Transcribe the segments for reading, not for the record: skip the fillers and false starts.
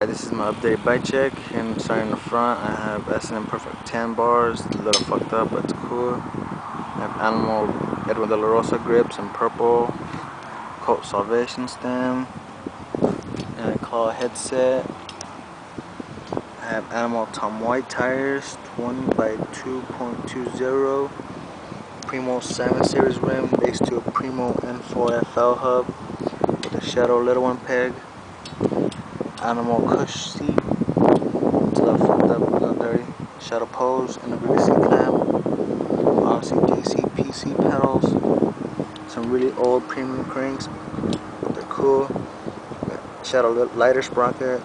This is my updated bike check, and starting in the front I have S&M Perfect 10 bars, a little fucked up but it's cool. I have Animal Edwin de la Rosa grips in purple, Colt Salvation stem, and a claw headset. I have Animal Tom White tires, 20 by 2.20, Primo 7 series rim, base to a Primo N4 FL hub with a Shadow little one peg. Animal Cush seat, it's a little fucked up, a little dirty. Shadow pose and a really seat clamp. Honestly, DC pedals. Some really old premium cranks, but they're cool. Shadow lighter sprocket.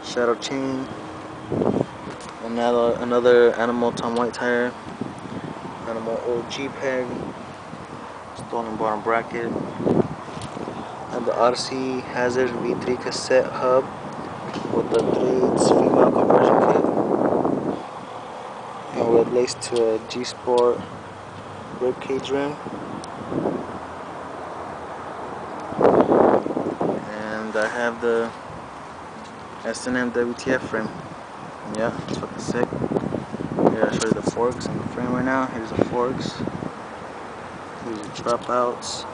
Shadow chain. Another Animal Tom White tire. Animal OG peg. Stolen bottom bracket. And the Odyssey Hazard V3 cassette hub with the 3/8 female conversion kit, and we're laced to a G Sport ribcage rim, and I have the S&M WTF frame. Yeah, it's fucking sick. Here I show you the forks in the frame right now. Here's the forks. Here's the dropouts.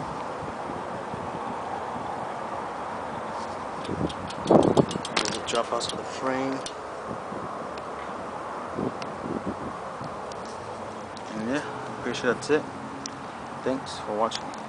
Here's the dropouts for the frame. And yeah, pretty sure that's it. Thanks for watching.